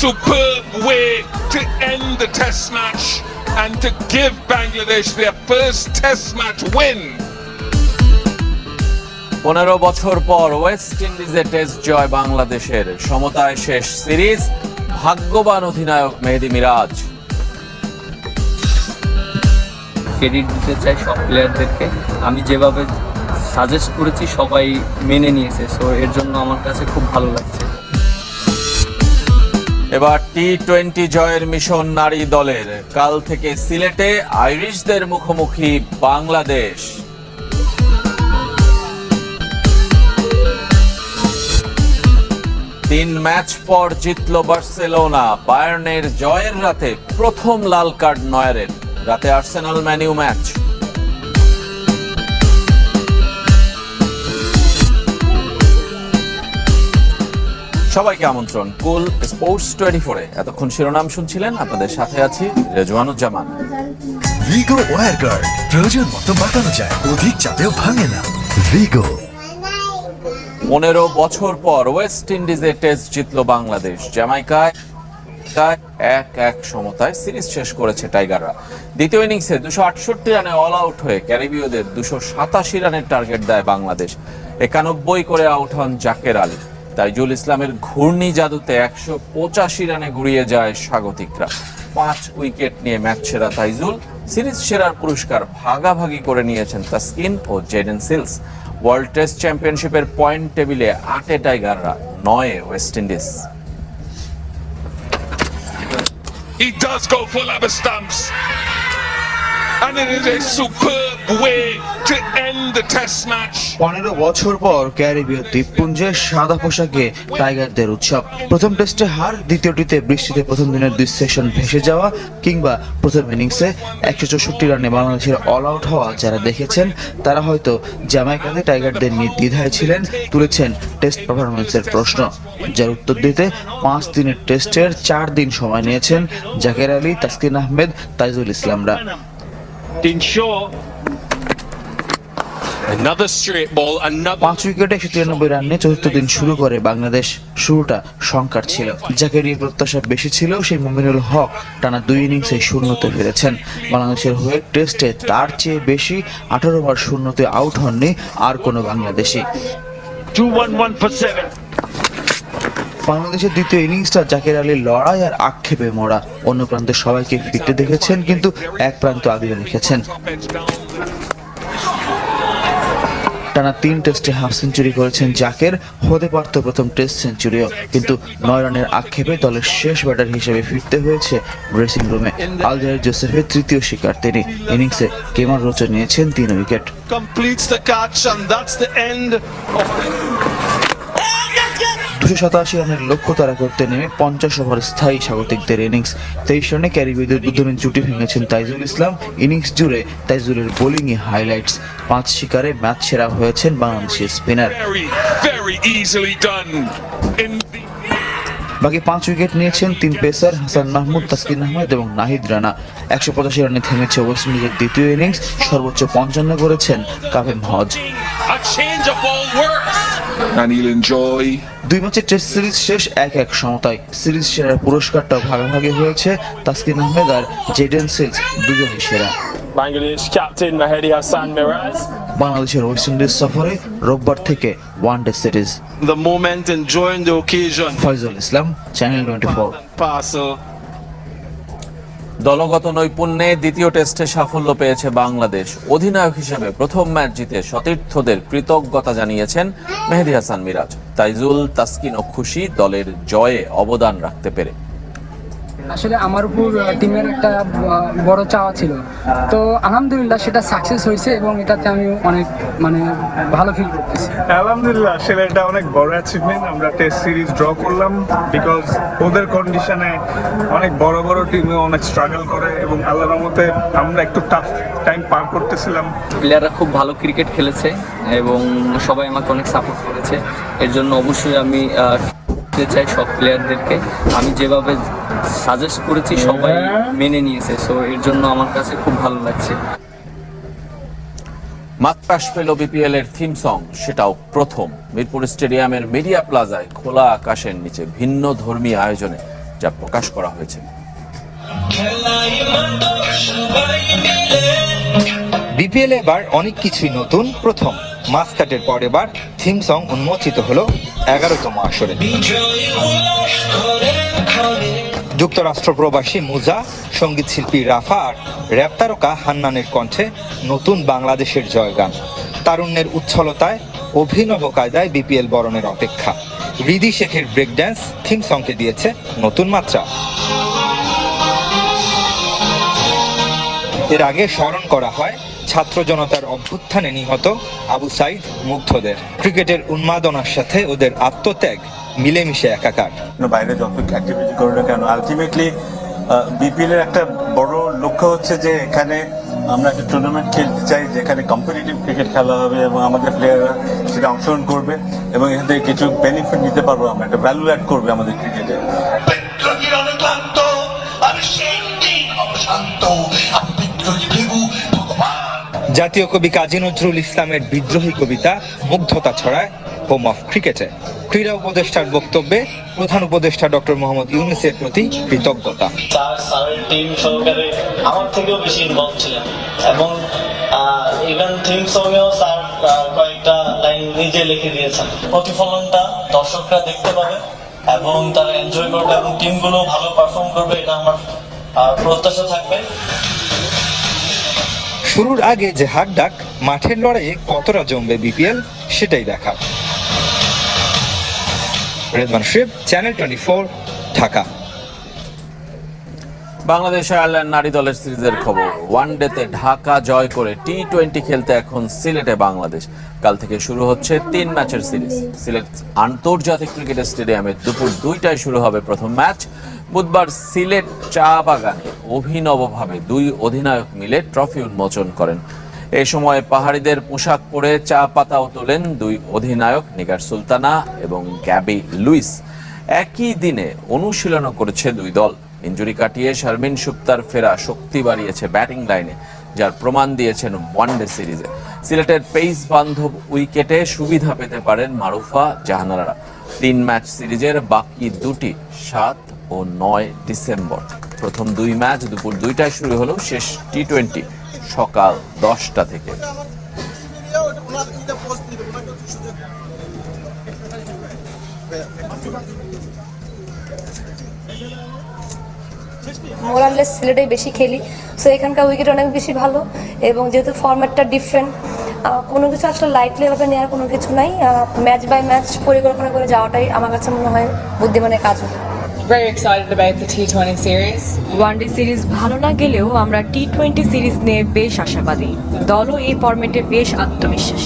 superb way to end the test match and to give Bangladesh their first test match win. 15 বছর পর West ইন্ডিজে test জয় বাংলাদেশের, সমতায় শেষ series, ভাগ্যবান অধিনায়ক মেহেদী মিরাজ। ক্রেডিট দিতে চাই সব প্লেয়ারদেরকে, আমি যেভাবে সাজেস্ট করেছি সবাই মেনে নিয়েছে, সো এর জন্য আমার কাছে খুব ভালো লাগছে। এবার টি-20 জয়ের মিশন নারী দলের, কাল থেকে সিলেটে আইরিশদের মুখোমুখি বাংলাদেশ। তিন ম্যাচ পর জিতল বার্সেলোনা, বায়ার্নের জয়ের রাতে প্রথম লাল কার্ড নয়ারের, রাতে আর্সেনাল ম্যান ইউ ম্যাচ। সবাইকে আমন্ত্রণ কুল স্পোর্টস 24-এ। এতক্ষণ শিরোনাম শুনছিলেন, আপনাদের সাথে আছি রেজওয়ানুজ্জামান। ভিগো ওয়্যার গার্ড, প্রয়োজন মতো বাঁকানো যায়, অধিক চাপেও ভাঙে না। ভিগো। 15 বছর পর ওয়েস্ট ইন্ডিজে টেস্ট জিতল বাংলাদেশ। জ্যামাইকায় 1-1 সমতায় সিরিজ শেষ করেছে টাইগাররা। দ্বিতীয় ইনিংসে 268 রানে অল আউট হয়ে ক্যারিবীয়দের 287 রানের টার্গেট দেয় বাংলাদেশ। 91 করে আউট হন জাকের আলী। তাইজুল ইসলামের ঘূর্ণি জাদুতে 185 রানে গুড়িয়ে যায় স্বাগতিকরা। 5 উইকেট নিয়ে ম্যাচ সেরা তাইজুল। সিরিজ সেরার পুরস্কার ভাগাভাগি করে নিয়েছেন তাসকিন ও জেডেন সিলস। ওয়ার্ল্ড টেস্ট চ্যাম্পিয়নশিপের পয়েন্ট টেবিলে 8-এ টাইগাররা, 9-এ West Indies. He does go for lobber stumps, and it is a superb way to end the test match. 15 বছর পর ক্যারিবীয় দ্বীপপুঞ্জে সাদা পোশাকে টাইগারদের উৎসব। প্রথম টেস্টে হার, দ্বিতীয়টিতে বৃষ্টিতে প্রথম দিনের 2 সেশন ভেসে যাওয়া, কিংবা প্রথম ইনিংসে 164 রানে বাংলাদেশের অল আউট হওয়া যারা দেখেছেন তারা হয়তো জ্যামাইকাতে টাইগারদের নির্দ্বিধায় ছিলেন, তুলেছেন টেস্ট পারফরমেন্সের প্রশ্ন, যার উত্তর দিতে 5 দিনের টেস্টের 4 দিন সময় নিয়েছেন Zaker Ali, Taskin Ahmed, Taijul ইসলামরা। Another straight ball, another 5 উইকেটে 193 রান নিয়ে চতুর্থ দিন শুরু করে বাংলাদেশ। শুরুটা শঙ্কার ছিল, যাকে নিয়ে প্রত্যাশা বেশি ছিল সেই মুমিনুল হক টানা 2 ইনিংসে শূন্যতে ফিরেছেন। বাংলাদেশের হয়ে টেস্টে তার চেয়ে বেশি 18 বার শূন্যতে আউট হননি আর কোনো বাংলাদেশি। 2-1-1 for 7. বাংলাদেশের দ্বিতীয় ইনিংসটা জাকের আলীর লড়াই আর আক্ষেপে মোড়া। অন্য প্রান্তে সবাইকে ফিরতে দেখেছেন, কিন্তু এক প্রান্ত আগলে রেখেছেন। টানা 3 টেস্টে হাফ সেঞ্চুরি করেছেন জাকের, হতে পারত প্রথম টেস্ট সেঞ্চুরিও, কিন্তু 9 রানের আক্ষেপে দলের শেষ ব্যাটার হিসেবে ফিরতে হয়েছে ড্রেসিং রুমে। আলজাহির জোসেফের তৃতীয় শিকার তিনি। ইনিংসে কেমার রোচা নিয়েছেন 3 wicket. Completes the catch, and that's the end of 287 রানের লক্ষ্য তারা করতে নেমে 50 ওভার স্থায়ী স্বাগতিকদের ইনিংস। 23 রানে ক্যারিবীয়দের উদ্বোধনী জুটি ভেঙেছেন তাইজুল ইসলাম। ইনিংস জুড়ে তাইজুলের বোলিংয়ে হাইলাইটস। 5 শিকারে ম্যাচ সেরা হয়েছেন বাংলাদেশের spinner. very easily done in the বাকি 5 উইকেট নিয়েছেন 3 পেসার হাসান মাহমুদ, তাসকিন আহমেদ এবং নাহিদ রানা। 185 রানে থেমেছে ওয়েস্ট ইন্ডিজের দ্বিতীয় ইনিংস। সর্বোচ্চ 55 করেছেন কাভেম হজ। a change of all works, and he'll enjoy 2 ম্যাচের টেস্ট সিরিজ শেষ 1-1 সমতায়। সিরিজ সেরার পুরস্কারটাও ভাগাভাগি হয়েছে তাসকিন আহমেদ আর জেডেন সিলস, দুজনই সেরা। Bangladesh captain Mahedi Hassan Miraz. বাংলাদেশের ওয়েস্ট ইন্ডিজ সফরে রোববার থেকে one day series. The moment, enjoying the occasion. Faizul Islam, channel 24। Parcel. দলগত নৈপুণ্যে দ্বিতীয় টেস্টে সাফল্য পেয়েছে বাংলাদেশ। অধিনায়ক হিসেবে প্রথম ম্যাচ জিতে সতীর্থদের কৃতজ্ঞতা জানিয়েছেন মেহেদী হাসান মিরাজ। তাইজুল, তাসকিনও খুশি দলের জয়ে অবদান রাখতে পেরে। আসলে আমার উপর টিমের একটা বড় চাওয়া ছিল, তো আলহামদুলিল্লাহ সেটা সাকসেস হয়েছে এবং এটাতে আমি অনেক ভালো ফিল করতেছি। আলহামদুলিল্লাহ, আসলে এটা অনেক বড় অ্যাচিভমেন্ট। আমরা টেস্ট সিরিজ ড্র করলাম বিকজ ওদের কন্ডিশনে অনেক বড় বড় টিমে অনেক স্ট্রাগল করে, এবং আল্লাহর রহমতে আমরা একটু টাফ টাইম পার করতেছিলাম। প্লেয়াররা খুব ভালো ক্রিকেট খেলেছে এবং সবাই আমাকে অনেক সাপোর্ট করেছে। এর জন্য অবশ্যই আমি দিতে চাই সব প্লেয়ারদেরকে, আমি যেভাবে সাজেস্ট করেছি সবাই মেনে নিয়েছে, সো এর জন্য আমার কাছে খুব ভালো লাগছে। মাত্রাস পেল বিপিএল এর থিম সং, সেটাও প্রথম। মিরপুর স্টেডিয়ামের মিডিয়া প্লাজায় খোলা আকাশের নিচে ভিন্ন ধর্মী আয়োজনে যা প্রকাশ করা হয়েছে। বিপিএল এবার অনেক কিছুই নতুন। প্রথম মাস্কাটের পর এবার থিম সং উন্মোচিত হলো 11তম আসরে। যুক্তরাষ্ট্র প্রবাসী মুজা, সঙ্গীত শিল্পী রাফা আর র্যাপ তারকা হান্নানের কণ্ঠে নতুন বাংলাদেশের জয়গান। তারুণ্যের উচ্ছলতায় অভিনব কায়দায় বিপিএল বরণের অপেক্ষা। রিদি শেখের ব্রেক ড্যান্স থিম সংকে দিয়েছে নতুন মাত্রা। এর আগে স্মরণ করা হয় ছাত্র জনতার অভ্যুত্থানে নিহত আবু সাইদ মুগ্ধদের। ক্রিকেটের উন্মাদনার সাথে ওদের আত্মত্যাগ মিলেমিশে একাকার। বাইরে যত অ্যাক্টিভিটি করো না কেন, আলটিমেটলি বিপিএল এর একটা বড় লক্ষ্য হচ্ছে যে এখানে আমরা একটা টুর্নামেন্ট খেলতে চাই যেখানে কম্পিটিটিভ ক্রিকেট খেলা হবে এবং আমাদের প্লেয়াররা সেটা অংশগ্রহণ করবে এবং এখান থেকে কিছু বেনিফিট নিতে পারবো, আমরা একটা ভ্যালু অ্যাড করবে আমাদের ক্রিকেটে। জাতীয় কবি কাজী নজরুল ইসলামের বিদ্রোহী কবিতা মুগ্ধতা ছড়ায় হোম অফ ক্রিকেটে। ক্রীড়া উপদেষ্টার বক্তব্যে প্রধান উপদেষ্টা ডক্টর মোহাম্মদ ইউনূসের প্রতি কৃতজ্ঞতা। স্যারের টিম সহকারে আমার থেকেও বেশি ইনভলভ ছিলেন এবং ইভেন থিম সঙ্গেও স্যার কয়েকটা লাইন নিজে লিখে দিয়েছেন। প্রতিফলনটা দর্শকরা দেখতে পাবে এবং তারা এনজয় করবে এবং টিমগুলো ভালো পারফর্ম করবে, এটা আমার প্রত্যাশা থাকবে। শুরুর আগে যে হাক ডাক, মাঠের লড়াইয়ে কতটা জমবে বিপিএল সেটাই দেখা। রেদওয়ান শিব, চ্যানেল 24, ঢাকা। বাংলাদেশ আয়ারল্যান্ড নারী দলের সিরিজের খবর। ওয়ানডেতে ঢাকা জয় করে টি-20 খেলতে এখন সিলেটে বাংলাদেশ। কাল থেকে শুরু হচ্ছে 3 ম্যাচের সিরিজ। সিলেট আন্তর্জাতিক ক্রিকেট স্টেডিয়ামে দুপুর 2টায় শুরু হবে প্রথম ম্যাচ। বুধবার সিলেট চা বাগানে অভিনবভাবে 2 অধিনায়ক মিলে ট্রফি উন্মোচন করেন। এই সময় পাহাড়িদের পোশাক পরে চা পাতাও তোলেন 2 অধিনায়ক নিগার সুলতানা এবং গ্যাবি লুইস। একই দিনে অনুশীলনও করেছে 2 দল। ইনজুরি কাটিয়ে শারমিন সুক্তার ফেরা শক্তি বাড়িয়েছে ব্যাটিং লাইনে, যার প্রমাণ দিয়েছেন ওয়ানডে সিরিজে। সিলেটের পেস বান্ধব উইকেটে সুবিধা পেতে পারেন মারুফা জাহানারারা। 3 ম্যাচ সিরিজের বাকি 2টি 7 ও 9 ডিসেম্বর। প্রথম 2 ম্যাচ দুপুর 2টায় শুরু হলো, শেষ টি-20 সকাল 10টা থেকে। মোরালেস সিলেটেই বেশি খেলি, সো এখানকার উইকেট অনেক বেশি ভালো এবং যেহেতু ফরম্যাটটা ডিফারেন্ট, কোনো কিছু আসলে লাইটলি ভাবে নেওয়ার কোনো কিছু নাই। ম্যাচ বাই ম্যাচ পরিকল্পনা করে যাওয়াটাই আমার কাছে মনে হয় বুদ্ধিমানের কাজ হবে। Very excited about the T20 series. One day series ভালো না গেলেও আমরা টি-20 সিরিজ নিয়ে বেশ আশাবাদী। দলও এই ফরম্যাটে বেশ আত্মবিশ্বাসী।